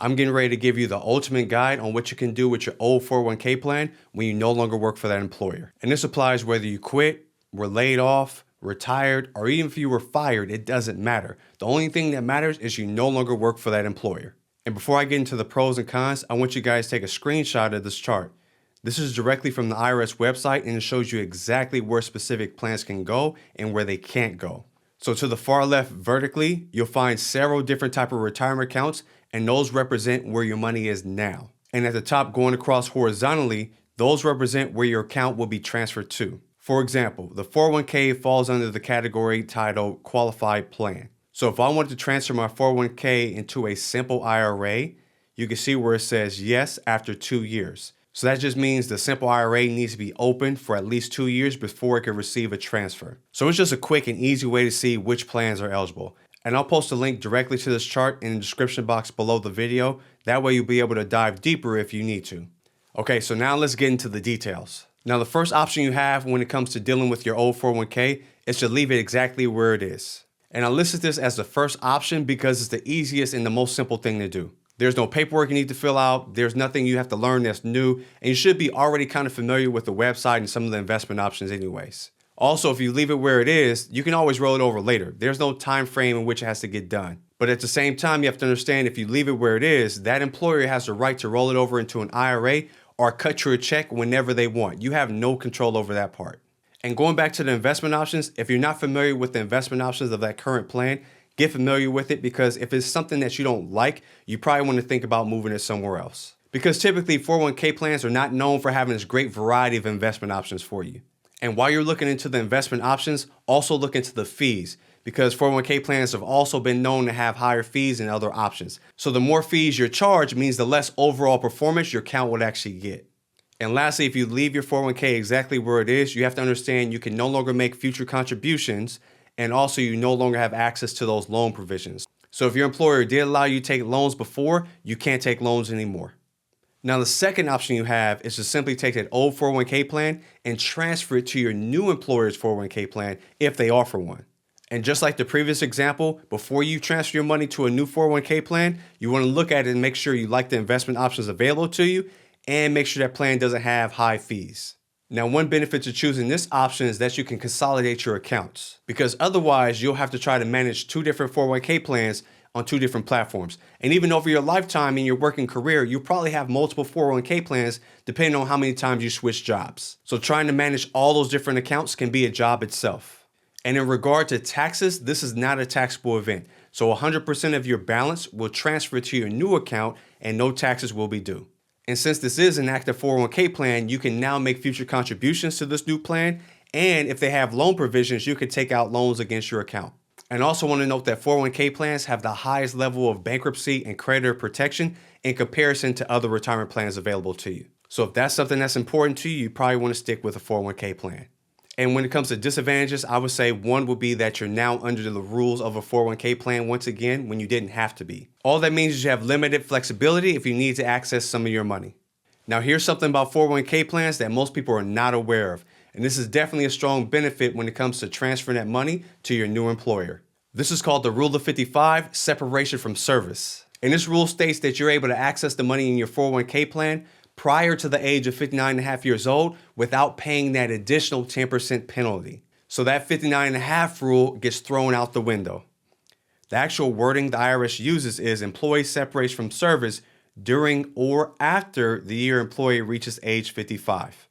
I'm getting ready to give you the ultimate guide on what you can do with your old 401k plan when you no longer work for that employer. And this applies whether you quit, were laid off, retired, or even if you were fired, it doesn't matter. The only thing that matters is you no longer work for that employer. And before I get into the pros and cons, I want you guys to take a screenshot of this chart. This is directly from the IRS website, and it shows you exactly where specific plans can go and where they can't go. So to the far left vertically, you'll find several different types of retirement accounts, and those represent where your money is now. And at the top going across horizontally, those represent where your account will be transferred to. For example, the 401k falls under the category titled Qualified Plan. So if I wanted to transfer my 401k into a simple IRA, you can see where it says yes after 2 years. So that just means the simple IRA needs to be open for at least 2 years before it can receive a transfer. So it's just a quick and easy way to see which plans are eligible. And I'll post a link directly to this chart in the description box below the video. That way you'll be able to dive deeper if you need to. Okay, so now let's get into the details. Now the first option you have when it comes to dealing with your old 401k is to leave it exactly where it is. And I listed this as the first option because it's the easiest and the most simple thing to do. There's no paperwork you need to fill out. There's nothing you have to learn that's new. And you should be already kind of familiar with the website and some of the investment options anyways. Also, if you leave it where it is, you can always roll it over later. There's no time frame in which it has to get done. But at the same time, you have to understand if you leave it where it is, that employer has the right to roll it over into an IRA or cut you a check whenever they want. You have no control over that part. And going back to the investment options, if you're not familiar with the investment options of that current plan, get familiar with it, because if it's something that you don't like, you probably want to think about moving it somewhere else. Because typically 401k plans are not known for having this great variety of investment options for you. And while you're looking into the investment options, also look into the fees, because 401k plans have also been known to have higher fees than other options. So the more fees you're charged means the less overall performance your account would actually get. And lastly, if you leave your 401k exactly where it is, you have to understand you can no longer make future contributions, and also you no longer have access to those loan provisions. So if your employer did allow you to take loans before, you can't take loans anymore. Now, the second option you have is to simply take that old 401k plan and transfer it to your new employer's 401k plan if they offer one. And just like the previous example, before you transfer your money to a new 401k plan, you want to look at it and make sure you like the investment options available to you and make sure that plan doesn't have high fees. Now, one benefit to choosing this option is that you can consolidate your accounts, because otherwise you'll have to try to manage 2 different 401k plans on 2 different platforms. And even over your lifetime in your working career, you probably have multiple 401k plans depending on how many times you switch jobs. So trying to manage all those different accounts can be a job itself. And in regard to taxes, this is not a taxable event. So 100% of your balance will transfer to your new account and no taxes will be due. And since this is an active 401k plan, you can now make future contributions to this new plan. And if they have loan provisions, you can take out loans against your account. And also want to note that 401k plans have the highest level of bankruptcy and creditor protection in comparison to other retirement plans available to you. So if that's something that's important to you, you probably want to stick with a 401k plan. And when it comes to disadvantages, I would say one would be that you're now under the rules of a 401k plan once again when you didn't have to be. All that means is you have limited flexibility if you need to access some of your money. Now here's something about 401k plans that most people are not aware of. And this is definitely a strong benefit when it comes to transferring that money to your new employer. This is called the Rule of 55, separation from service. And this rule states that you're able to access the money in your 401k plan prior to the age of 59.5 years old without paying that additional 10% penalty. So that 59.5 rule gets thrown out the window. The actual wording the IRS uses is employee separates from service during or after the year employee reaches age 55.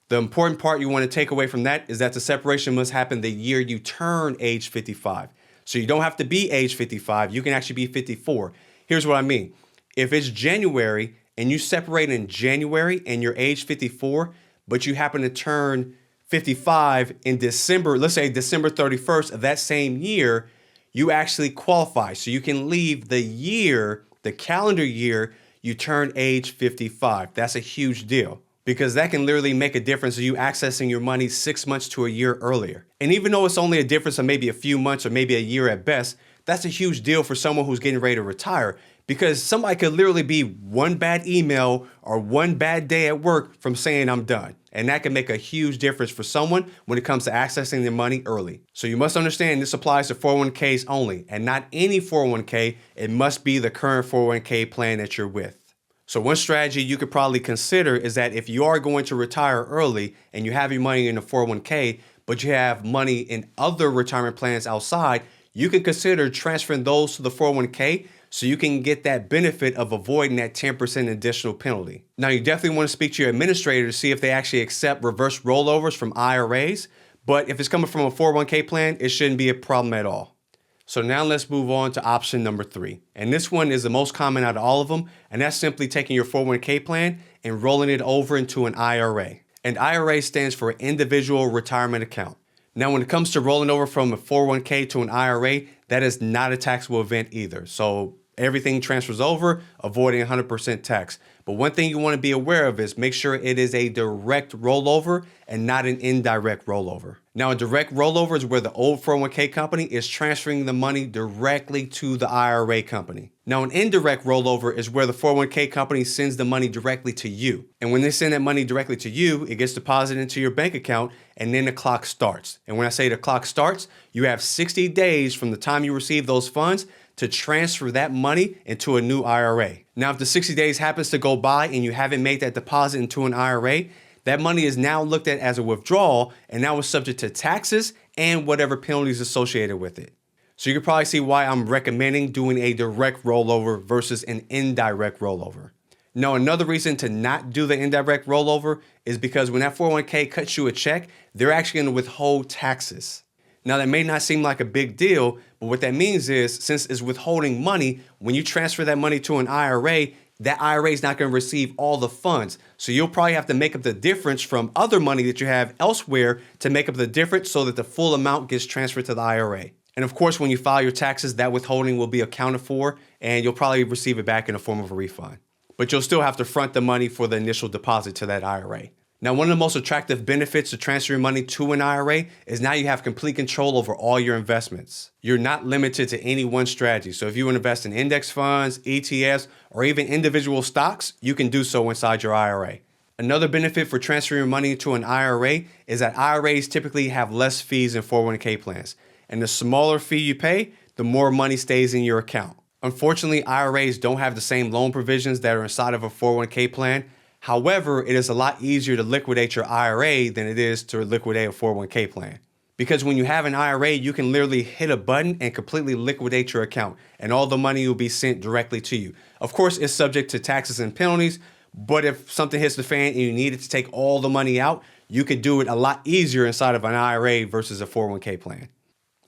The important part you want to take away from that is that the separation must happen the year you turn age 55. So you don't have to be age 55, you can actually be 54. Here's what I mean. If it's January and you separate in January and you're age 54, but you happen to turn 55 in December, let's say December 31st of that same year, you actually qualify. So you can leave the year, the calendar year, you turn age 55. That's a huge deal, because that can literally make a difference of you accessing your money 6 months to a year earlier. And even though it's only a difference of maybe a few months or maybe a year at best, that's a huge deal for someone who's getting ready to retire, because somebody could literally be one bad email or one bad day at work from saying I'm done. And that can make a huge difference for someone when it comes to accessing their money early. So you must understand this applies to 401ks only, and not any 401k. It must be the current 401k plan that you're with. So one strategy you could probably consider is that if you are going to retire early and you have your money in a 401k, but you have money in other retirement plans outside, you can consider transferring those to the 401k so you can get that benefit of avoiding that 10% additional penalty. Now, you definitely want to speak to your administrator to see if they actually accept reverse rollovers from IRAs, but if it's coming from a 401k plan, it shouldn't be a problem at all. So now let's move on to option number 3. And this one is the most common out of all of them, and that's simply taking your 401k plan and rolling it over into an IRA. And IRA stands for Individual Retirement Account. Now, when it comes to rolling over from a 401k to an IRA, that is not a taxable event either. So everything transfers over, avoiding 100% tax. But one thing you want to be aware of is make sure it is a direct rollover and not an indirect rollover. Now, a direct rollover is where the old 401k company is transferring the money directly to the IRA company. Now, an indirect rollover is where the 401k company sends the money directly to you. And when they send that money directly to you, it gets deposited into your bank account and then the clock starts. And when I say the clock starts, you have 60 days from the time you receive those funds to transfer that money into a new IRA. Now, if the 60 days happens to go by and you haven't made that deposit into an IRA, that money is now looked at as a withdrawal and now is subject to taxes and whatever penalties associated with it. So you can probably see why I'm recommending doing a direct rollover versus an indirect rollover. Now, another reason to not do the indirect rollover is because when that 401k cuts you a check, they're actually going to withhold taxes. Now, that may not seem like a big deal, but what that means is since it's withholding money, when you transfer that money to an IRA, that IRA is not going to receive all the funds. So you'll probably have to make up the difference from other money that you have elsewhere to make up the difference so that the full amount gets transferred to the IRA. And of course, when you file your taxes, that withholding will be accounted for and you'll probably receive it back in the form of a refund. But you'll still have to front the money for the initial deposit to that IRA. Now, one of the most attractive benefits to transferring money to an IRA is now you have complete control over all your investments. You're not limited to any one strategy. So if you invest in index funds, ETFs, or even individual stocks, you can do so inside your IRA. Another benefit for transferring money to an IRA is that IRAs typically have less fees than 401k plans. And the smaller fee you pay, the more money stays in your account. Unfortunately, IRAs don't have the same loan provisions that are inside of a 401k plan. However, it is a lot easier to liquidate your IRA than it is to liquidate a 401k plan. Because when you have an IRA, you can literally hit a button and completely liquidate your account, and all the money will be sent directly to you. Of course, it's subject to taxes and penalties, but if something hits the fan and you needed to take all the money out, you could do it a lot easier inside of an IRA versus a 401k plan.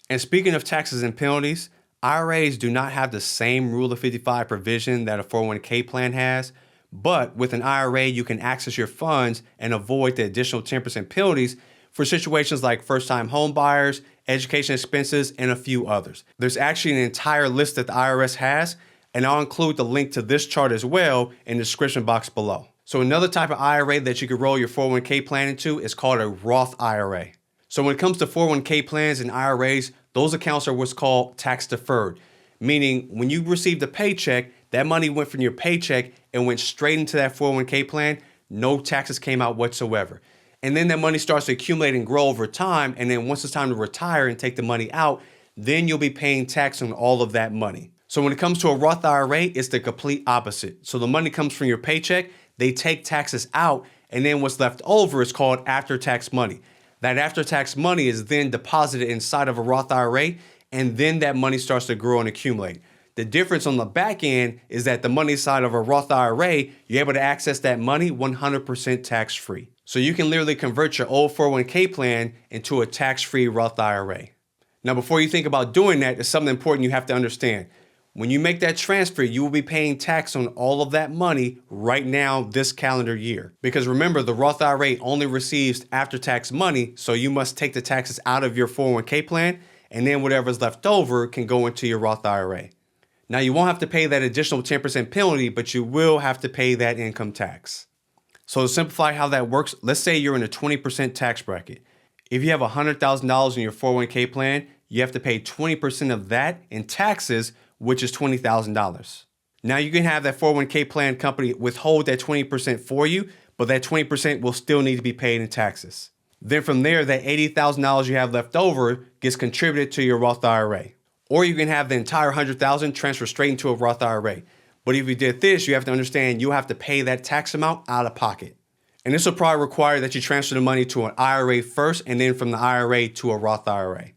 And speaking of taxes and penalties, IRAs do not have the same Rule of 55 provision that a 401k plan has. But with an IRA, you can access your funds and avoid the additional 10% penalties for situations like first-time home buyers, education expenses, and a few others. There's actually an entire list that the IRS has, and I'll include the link to this chart as well in the description box below. So another type of IRA that you could roll your 401k plan into is called a Roth IRA. So when it comes to 401k plans and IRAs, those accounts are what's called tax deferred, meaning when you received a paycheck, that money went from your paycheck and went straight into that 401k plan. No taxes came out whatsoever. And then that money starts to accumulate and grow over time. And then once it's time to retire and take the money out, then you'll be paying tax on all of that money. So when it comes to a Roth IRA, it's the complete opposite. So the money comes from your paycheck, they take taxes out, and then what's left over is called after-tax money. That after-tax money is then deposited inside of a Roth IRA, and then that money starts to grow and accumulate. The difference on the back end is that the money side of a Roth IRA, you're able to access that money 100% tax-free. So you can literally convert your old 401k plan into a tax-free Roth IRA. Now, before you think about doing that, there's something important you have to understand. When you make that transfer, you will be paying tax on all of that money right now this calendar year. Because remember, the Roth IRA only receives after-tax money, so you must take the taxes out of your 401k plan, and then whatever's left over can go into your Roth IRA. Now, you won't have to pay that additional 10% penalty, but you will have to pay that income tax. So to simplify how that works, let's say you're in a 20% tax bracket. If you have $100,000 in your 401k plan, you have to pay 20% of that in taxes, which is $20,000. Now, you can have that 401k plan company withhold that 20% for you, but that 20% will still need to be paid in taxes. Then from there, that $80,000 you have left over gets contributed to your Roth IRA. Or you can have the entire $100,000 transfer straight into a Roth IRA. But if you did this, you have to understand you have to pay that tax amount out of pocket. And this will probably require that you transfer the money to an IRA first and then from the IRA to a Roth IRA.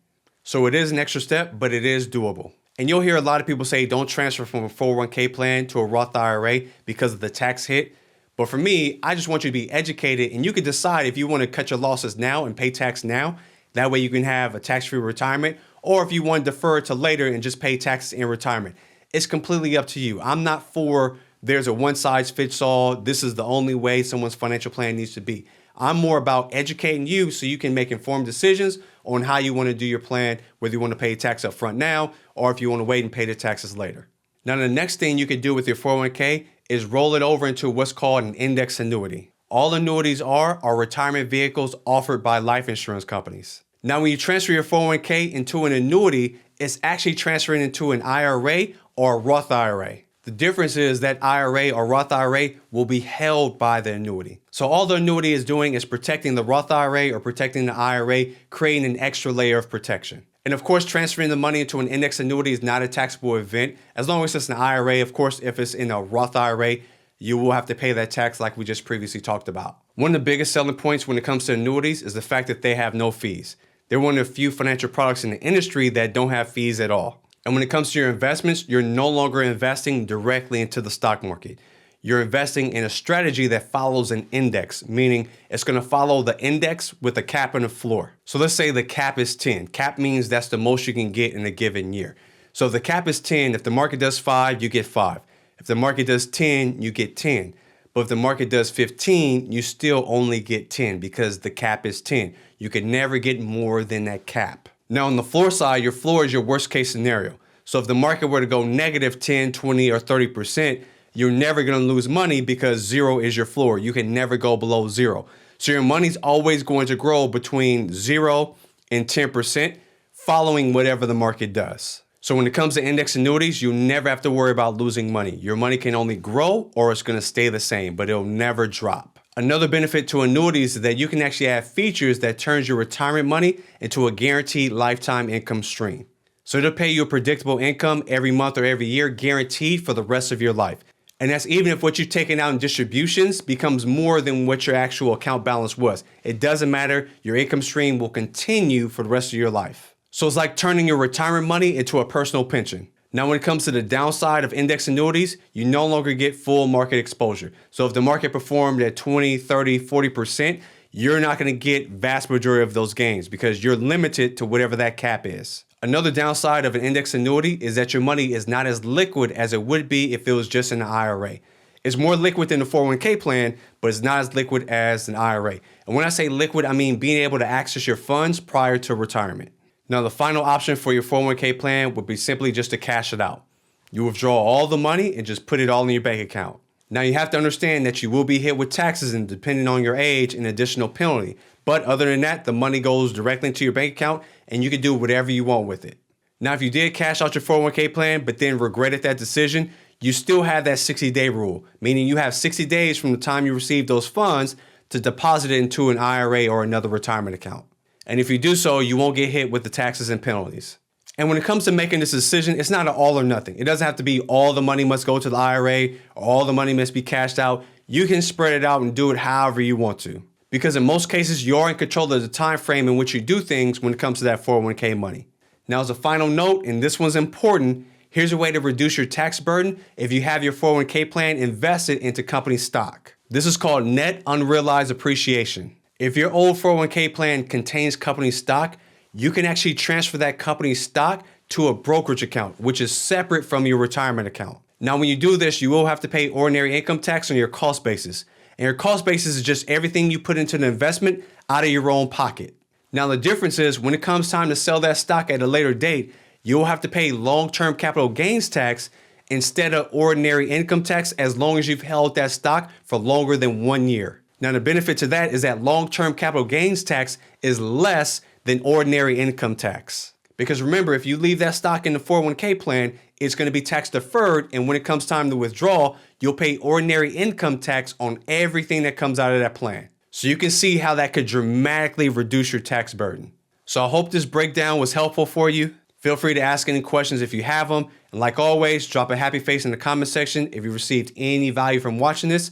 So it is an extra step, but it is doable. And you'll hear a lot of people say don't transfer from a 401k plan to a Roth IRA because of the tax hit. But for me, I just want you to be educated and you can decide if you want to cut your losses now and pay tax now. That way you can have a tax-free retirement, or if you want to defer it to later and just pay taxes in retirement. It's completely up to you. I'm not for there's a one-size-fits-all, this is the only way someone's financial plan needs to be. I'm more about educating you so you can make informed decisions on how you want to do your plan, whether you want to pay tax up front now or if you want to wait and pay the taxes later. Now, the next thing you can do with your 401k is roll it over into what's called an index annuity. All annuities are retirement vehicles offered by life insurance companies. Now, when you transfer your 401k into an annuity, it's actually transferring into an IRA or a Roth IRA. The difference is that IRA or Roth IRA will be held by the annuity. So all the annuity is doing is protecting the Roth IRA or protecting the IRA, creating an extra layer of protection. And of course, transferring the money into an index annuity is not a taxable event. As long as it's an IRA, of course, if it's in a Roth IRA, you will have to pay that tax like we just previously talked about. One of the biggest selling points when it comes to annuities is the fact that they have no fees. They're one of the few financial products in the industry that don't have fees at all. And when it comes to your investments, you're no longer investing directly into the stock market. You're investing in a strategy that follows an index, meaning it's going to follow the index with a cap and a floor. So let's say the cap is 10. Cap means that's the most you can get in a given year. So if the cap is 10, if the market does 5, you get 5. If the market does 10, you get 10. But if the market does 15, you still only get 10 because the cap is 10. You can never get more than that cap. Now on the floor side, your floor is your worst case scenario. So if the market were to go negative 10, 20, or 30%, you're never going to lose money because 0 is your floor. You can never go below 0. So your money's always going to grow between 0 and 10%, following whatever the market does. So when it comes to index annuities, you never have to worry about losing money. Your money can only grow or it's going to stay the same, but it'll never drop. Another benefit to annuities is that you can actually have features that turns your retirement money into a guaranteed lifetime income stream. So it'll pay you a predictable income every month or every year, guaranteed for the rest of your life. And that's even if what you've taken out in distributions becomes more than what your actual account balance was. It doesn't matter. Your income stream will continue for the rest of your life. So it's like turning your retirement money into a personal pension. Now, when it comes to the downside of index annuities, you no longer get full market exposure. So if the market performed at 20, 30, 40%, you're not going to get vast majority of those gains because you're limited to whatever that cap is. Another downside of an index annuity is that your money is not as liquid as it would be if it was just in an IRA. It's more liquid than a 401k plan, but it's not as liquid as an IRA. And when I say liquid, I mean being able to access your funds prior to retirement. Now, the final option for your 401k plan would be simply just to cash it out. You withdraw all the money and just put it all in your bank account. Now, you have to understand that you will be hit with taxes and depending on your age, an additional penalty. But other than that, the money goes directly into your bank account and you can do whatever you want with it. Now, if you did cash out your 401k plan, but then regretted that decision, you still have that 60-day rule, meaning you have 60 days from the time you receive those funds to deposit it into an IRA or another retirement account. And if you do so, you won't get hit with the taxes and penalties. And when it comes to making this decision, it's not an all or nothing. It doesn't have to be all the money must go to the IRA or all the money must be cashed out. You can spread it out and do it however you want to. Because in most cases, you're in control of the time frame in which you do things when it comes to that 401k money. Now, as a final note, and this one's important, here's a way to reduce your tax burden if you have your 401k plan invested into company stock. This is called net unrealized appreciation. If your old 401k plan contains company stock, you can actually transfer that company's stock to a brokerage account, which is separate from your retirement account. Now, when you do this, you will have to pay ordinary income tax on your cost basis. And your cost basis is just everything you put into the investment out of your own pocket. Now, the difference is when it comes time to sell that stock at a later date, you'll have to pay long-term capital gains tax instead of ordinary income tax as long as you've held that stock for longer than 1 year. Now, the benefit to that is that long-term capital gains tax is less than ordinary income tax. Because remember, if you leave that stock in the 401k plan, it's going to be tax deferred. And when it comes time to withdraw, you'll pay ordinary income tax on everything that comes out of that plan. So you can see how that could dramatically reduce your tax burden. So I hope this breakdown was helpful for you. Feel free to ask any questions if you have them. And like always, drop a happy face in the comment section if you received any value from watching this.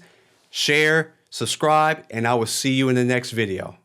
Share, subscribe, and I will see you in the next video.